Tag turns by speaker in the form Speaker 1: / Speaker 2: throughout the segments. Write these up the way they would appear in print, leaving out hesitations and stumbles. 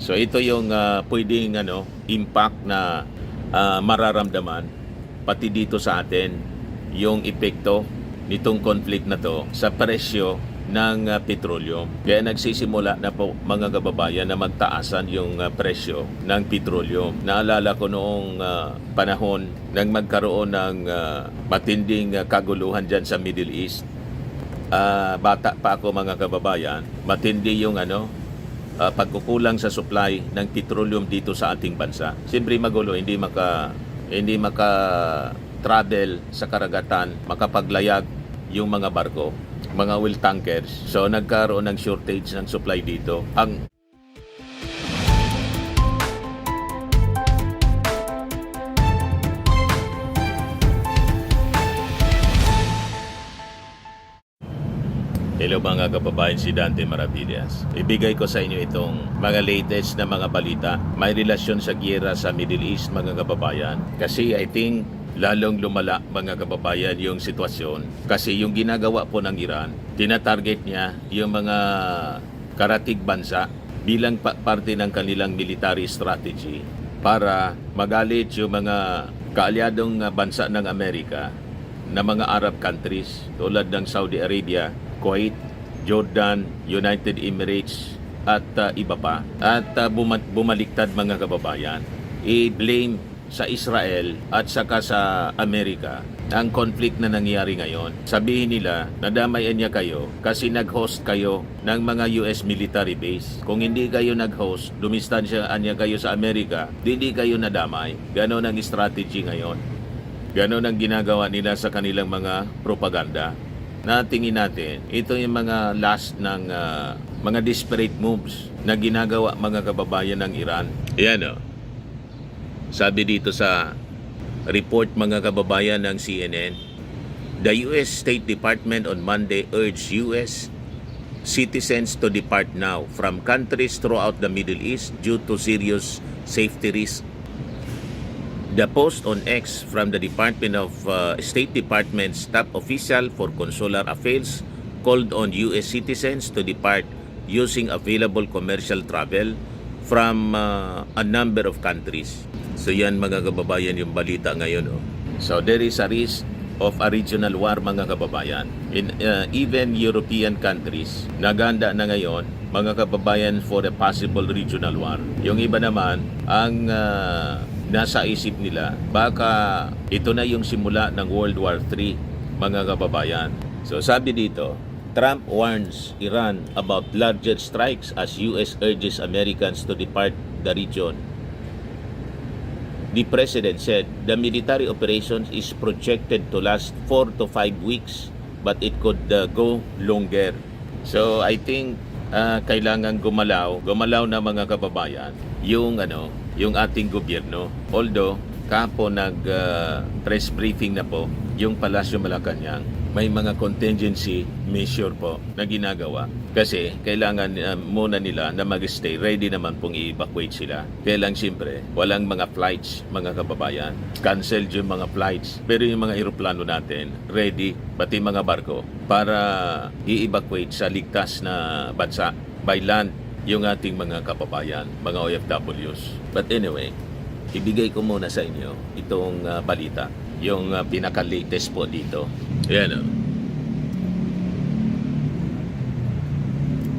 Speaker 1: So ito yung pwedeng impact na mararamdaman pati dito sa atin, yung epekto nitong conflict na to sa presyo ng petroleum. Kaya nagsisimula na po mga kababayan na magtaasan yung presyo ng petroleum. Naalala ko noong panahon nang magkaroon ng matinding kaguluhan dyan sa Middle East. Bata pa ako mga kababayan, matindi yung pagkukulang sa supply ng petroleum dito sa ating bansa. Siyempre magulo, hindi maka travel sa karagatan, makapaglayag yung mga barko, mga oil tankers. So nagkaroon ng shortage ng supply dito. Hello mga kababayan, si Dante Maravillas. Ibigay ko sa inyo itong mga latest na mga balita. May relasyon sa giyera sa Middle East mga kababayan. Kasi I think lalong lumala mga kababayan yung sitwasyon. Kasi yung ginagawa po ng Iran, tinatarget niya yung mga karatig bansa bilang parte ng kanilang military strategy para magalit yung mga kaalyadong bansa ng Amerika na mga Arab countries tulad ng Saudi Arabia, Kuwait, Jordan, United Emirates at iba pa. At bumaliktad mga kababayan, i-blame sa Israel at saka sa Amerika ang conflict na nangyari ngayon. Sabihin nila, nadamayan niya kayo kasi nag-host kayo ng mga US military base. Kung hindi kayo nag-host, dumistansyaan niya kayo sa Amerika, hindi kayo nadamay. Ganon ang strategy ngayon. Ganon ang ginagawa nila sa kanilang mga propaganda. Natingin natin, ito yung mga last ng mga desperate moves na ginagawa mga kababayan ng Iran. Ayan sabi dito sa report mga kababayan ng CNN, the US State Department on Monday urged US citizens to depart now from countries throughout the Middle East due to serious safety risks. The post on X from the Department of State Department's top official for consular affairs called on U.S. citizens to depart using available commercial travel from a number of countries. So yan mga kababayan yung balita ngayon. So there is a risk of a regional war mga kababayan. In even European countries, naganda na ngayon mga kababayan for a possible regional war. Yung iba naman, ang nasa isip nila, baka ito na yung simula ng World War III, mga kababayan. So sabi dito, Trump warns Iran about larger strikes as US urges Americans to depart the region. The president said the military operations is projected to last 4 to 5 weeks, but it could go longer. So I think kailangan gumalaw na mga kababayan yung ating gobyerno. Although kapo press briefing na po yung Palasyo Malacanang, may mga contingency measure po na ginagawa kasi kailangan muna nila na mag-stay, ready naman pong i-evacuate sila. Kaya lang siyempre walang mga flights mga kababayan, cancelled yung mga flights, pero yung mga eroplano natin ready, pati mga barko para i-evacuate sa ligtas na bansa by land yung ating mga kababayan, mga OFWs. But anyway, ibigay ko muna sa inyo itong balita, yung pinaka-latest po dito. Ayan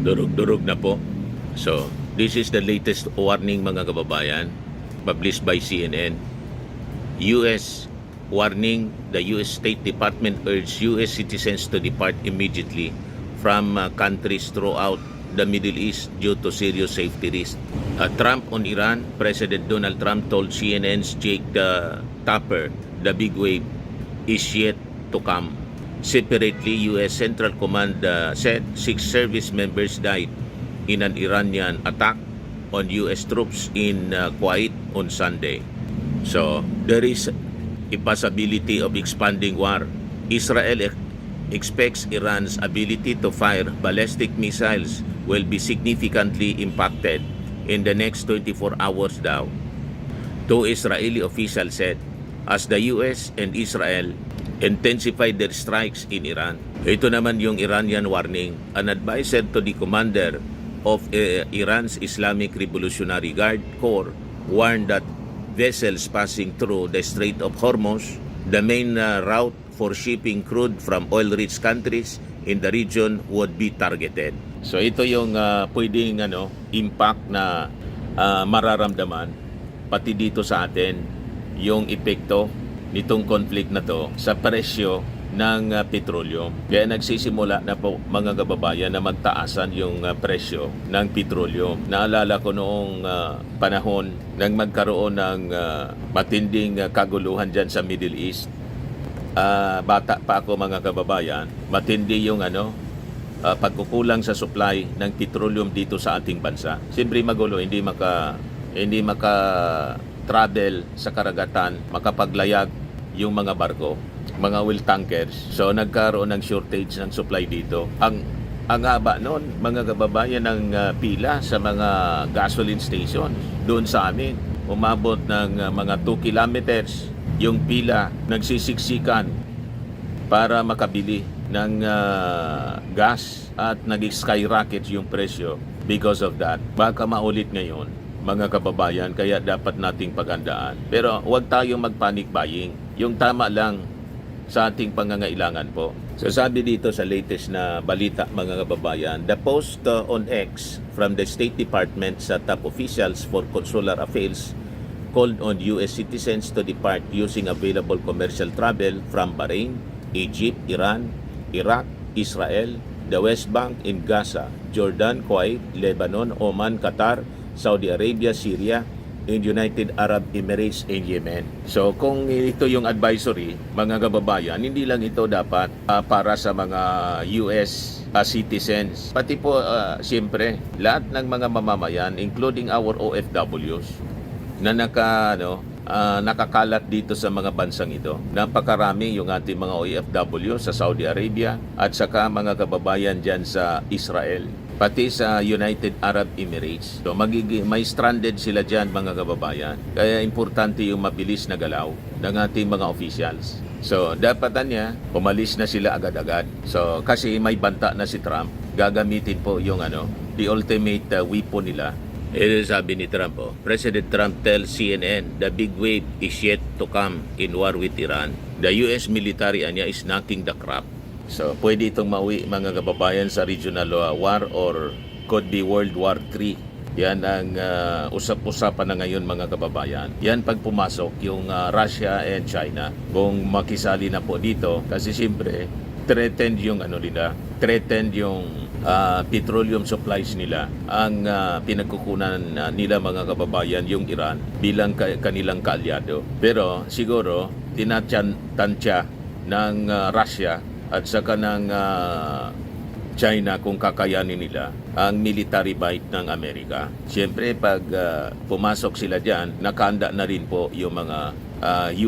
Speaker 1: Durug-durug na po. So, this is the latest warning mga kababayan, published by CNN. US warning, the US State Department urged US citizens to depart immediately from countries throughout the Middle East due to serious safety risks. Trump on Iran, President Donald Trump told CNN's Jake Tapper the big wave is yet to come. Separately, U.S. Central Command said 6 service members died in an Iranian attack on U.S. troops in Kuwait on Sunday. So, there is a possibility of expanding war. Israel expects Iran's ability to fire ballistic missiles will be significantly impacted in the next 24 hours daw. 2 Israeli officials said as the US and Israel intensified their strikes in Iran. Ito naman yung Iranian warning. An advisor to the commander of Iran's Islamic Revolutionary Guard Corps warned that vessels passing through the Strait of Hormuz, the main route for shipping crude from oil-rich countries in the region, would be targeted. So ito yung pwedeng impact na mararamdaman pati dito sa atin, yung epekto nitong conflict na to sa presyo ng petrolyo. Kaya nagsisimula na po mga kababayan na magtaasan yung presyo ng petrolyo. Naalala ko noong panahon nang magkaroon ng matinding kaguluhan dyan sa Middle East. Bata pa ako mga kababayan, matindi yung pagkukulang sa supply ng petroleum dito sa ating bansa. Siyempre magulo, hindi maka travel sa karagatan, makapaglayag yung mga barko, mga oil tankers. So nagkaroon ng shortage ng supply dito. Ang haba noon, mga kababayan, ng pila sa mga gasoline stations doon sa amin. Umabot ng mga 2 kilometers yung pila, nagsisiksikan para makabili ng gas at nag-skyrocket yung presyo because of that. Baka maulit ngayon, mga kababayan, kaya dapat nating paghandaan. Pero huwag tayong mag-panic buying. Yung tama lang sa ating pangangailangan po. So sabi dito sa latest na balita mga kababayan, the post on X from the State Department sa top officials for consular affairs called on US citizens to depart using available commercial travel from Bahrain, Egypt, Iran, Iraq, Israel, the West Bank and Gaza, Jordan, Kuwait, Lebanon, Oman, Qatar, Saudi Arabia, Syria, and United Arab Emirates and Yemen. So kung ito yung advisory, mga kababayan, hindi lang ito dapat para sa mga US citizens. Pati po siyempre lahat ng mga mamamayan, including our OFWs na nakakalat dito sa mga bansang ito. Napakarami yung ating mga OFW sa Saudi Arabia at saka mga kababayan dyan sa Israel, pati sa United Arab Emirates. So may stranded sila dyan mga kababayan. Kaya importante yung mabilis na galaw ng ating mga officials. So dapat niya, umalis na sila agad-agad. So kasi may banta na si Trump, gagamitin po yung the ultimate weapon nila. Ito sabi ni Trump, President Trump tells CNN the big wave is yet to come in war with Iran. The US military is knocking the crap. So, pwede itong mauwi mga kababayan sa regional war or could be World War III. Yan ang usap-usapan na ngayon mga kababayan. Yan pag pumasok yung Russia and China. Kung makisali na po dito, kasi siyempre, threatened yung threatened yung petroleum supplies nila. Ang pinagkukunan nila mga kababayan yung Iran bilang kanilang kaalyado. Pero siguro, tinatansya ng Russia at saka ng China kung kakayanin nila ang military might ng Amerika. Siyempre, pag pumasok sila dyan, nakahanda na rin po yung mga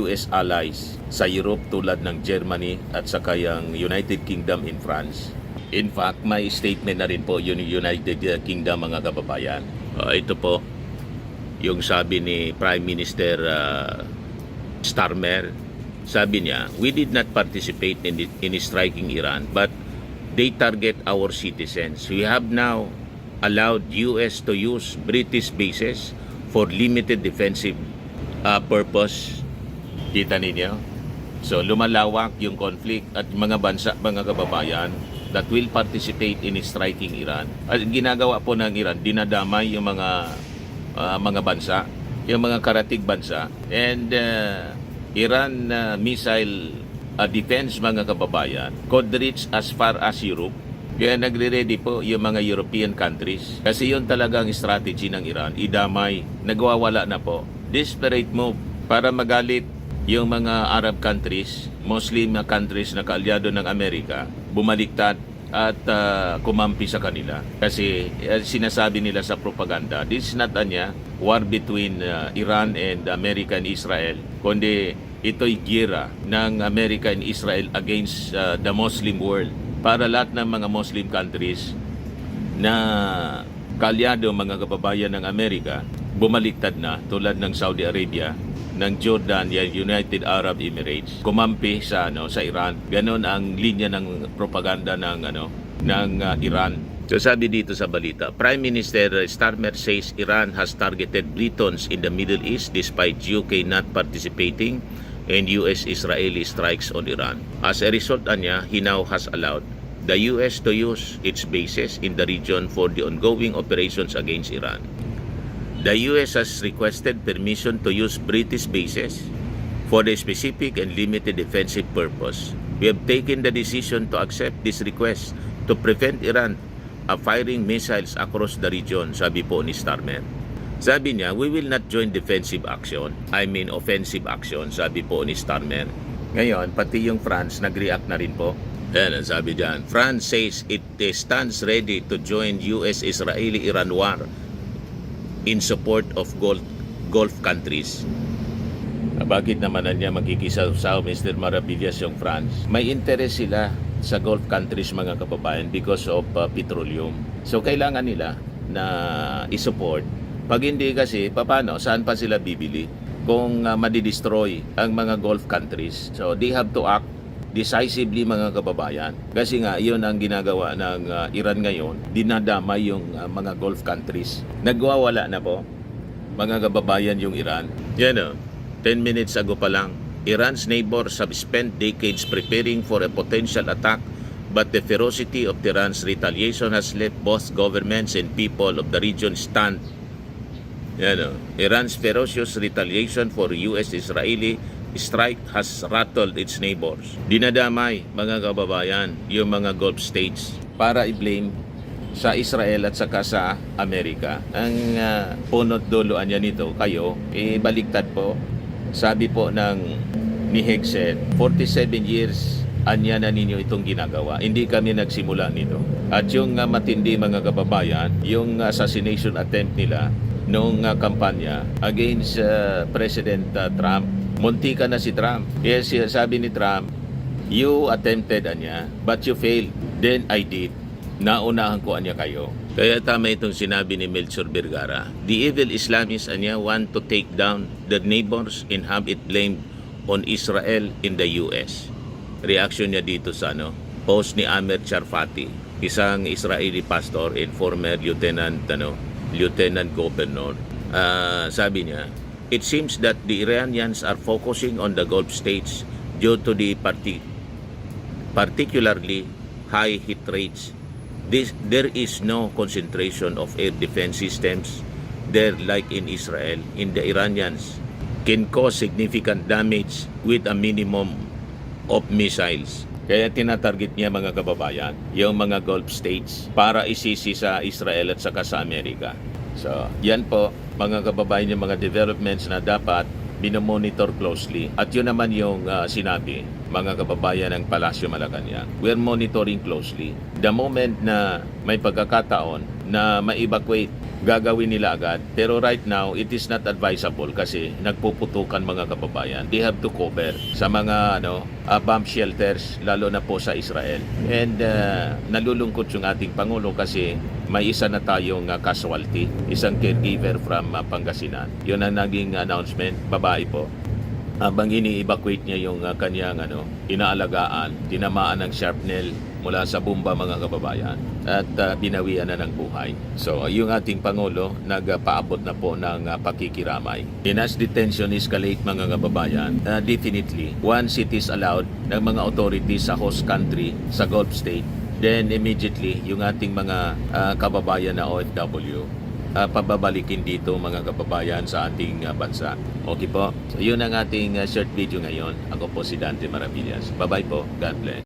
Speaker 1: US allies sa Europe tulad ng Germany at saka yung United Kingdom in France. In fact, may statement na rin po yung United Kingdom mga kababayan. Ito po yung sabi ni Prime Minister Starmer. Sabi niya, we did not participate in striking Iran, but they target our citizens. We have now allowed US to use British bases for limited defensive purpose. Kita ninyo? So lumalawak yung conflict at mga bansa, mga kababayan, that will participate in striking Iran. At ginagawa po ng Iran, dinadamay yung mga bansa, yung mga karatig bansa, and Iran missile defense mga kababayan could reach as far as Europe. Kaya nagre-ready po yung mga European countries. Kasi yun talagang strategy ng Iran, idamay, nagwawala na po. Desperate move para magalit yung mga Arab countries, Muslim countries na kaalyado ng Amerika, bumaliktad at kumampi sa kanila. Kasi sinasabi nila sa propaganda, this is not war between Iran and America and Israel, kundi ito'y giyera ng America and Israel against the Muslim world. Para lahat ng mga Muslim countries na kaalyado mga kababayan ng Amerika, bumaliktad na tulad ng Saudi Arabia, ng Jordan, United Arab Emirates, kumampi sa Iran. Ganon ang linya ng propaganda ng Iran. So sabi dito sa balita, Prime Minister Starmer says Iran has targeted Britons in the Middle East despite UK not participating in US-Israeli strikes on Iran. As a result anya, he now has allowed the US to use its bases in the region for the ongoing operations against Iran. The US has requested permission to use British bases for the specific and limited defensive purpose. We have taken the decision to accept this request to prevent Iran firing missiles across the region, sabi po ni Starmer. Sabi niya, we will not join defensive action. I mean offensive action, sabi po ni Starmer. Ngayon, pati yung France nag-react na rin po. Yan ang sabi dyan. France says it stands ready to join US-Israeli-Iran war in support of Gulf countries. Bakit naman na niya makikisaw Mr. Maravillas yung France? May interest sila sa Gulf countries mga kababayan because of petroleum. So kailangan nila na i-support. Pag hindi kasi, paano? Saan pa sila bibili? Kung madidestroy ang mga Gulf countries. So they have to act decisively mga kababayan. Kasi nga, iyon ang ginagawa ng Iran ngayon. Dinadamay yung mga Gulf countries. Nagwawala na po mga kababayan yung Iran. Yan o, 10 minutes ago pa lang, Iran's neighbors have spent decades preparing for a potential attack, but the ferocity of Iran's retaliation has left both governments and people of the region stunned. Iran's ferocious retaliation for US-Israeli strike has rattled its neighbors. Dinadamay, mga kababayan, yung mga Gulf states para i-blame sa Israel at saka sa Amerika. Ang punot duloan niya nito, kayo, baliktad po. Sabi po ni Hegseth, 47 years anya na ninyo itong ginagawa. Hindi kami nagsimula nito. At yung matindi mga kababayan, yung assassination attempt nila noong kampanya against President Trump. Munti ka na si Trump. Yes, sabi ni Trump, you attempted anya, but you failed. Then I did. Naunahan ko anya kayo. Kaya tama itong sinabi ni Melchor Vergara. The evil Islamists anya want to take down the neighbors and have it blamed on Israel in the US. Reaction niya dito sa post ni Amer Charfati, isang Israeli pastor and former lieutenant governor. Sabi niya, it seems that the Iranians are focusing on the Gulf states due to the particularly high hit rates. There is no concentration of air defense systems there like in Israel. In the Iranians can cause significant damage with a minimum of missiles. Kaya tinatarget niya mga kababayan, yung mga Gulf states para isisi sa Israel at saka sa Amerika. So, yan po mga kababayan yung mga developments na dapat binomonitor closely. At yun naman yung sinabi mga kababayan ng Palasyo Malacanang. We're monitoring closely. The moment na may pagkakataon na ma-evacuate, gagawin nila agad. Pero right now, it is not advisable kasi nagpuputukan mga kababayan. They have to cover sa mga bomb shelters, lalo na po sa Israel. And nalulungkot yung ating Pangulo kasi may isa na tayong casualty, isang caregiver from Pangasinan. Yun ang naging announcement, babae po. Habang ini-evacuate niya yung kanyang inaalagaan, tinamaan ng shrapnel mula sa bomba mga kababayan at binawian na ng buhay. So yung ating Pangulo nagpaabot na po ng pakikiramay. As detention escalate mga kababayan, definitely once it is allowed ng mga authorities sa host country, sa Gulf state, then immediately yung ating mga kababayan na OFW pababalikin dito mga kababayan sa ating bansa. Okay po? So yun ang ating short video ngayon. Ako po si Dante Maravillas. Bye-bye po. God bless.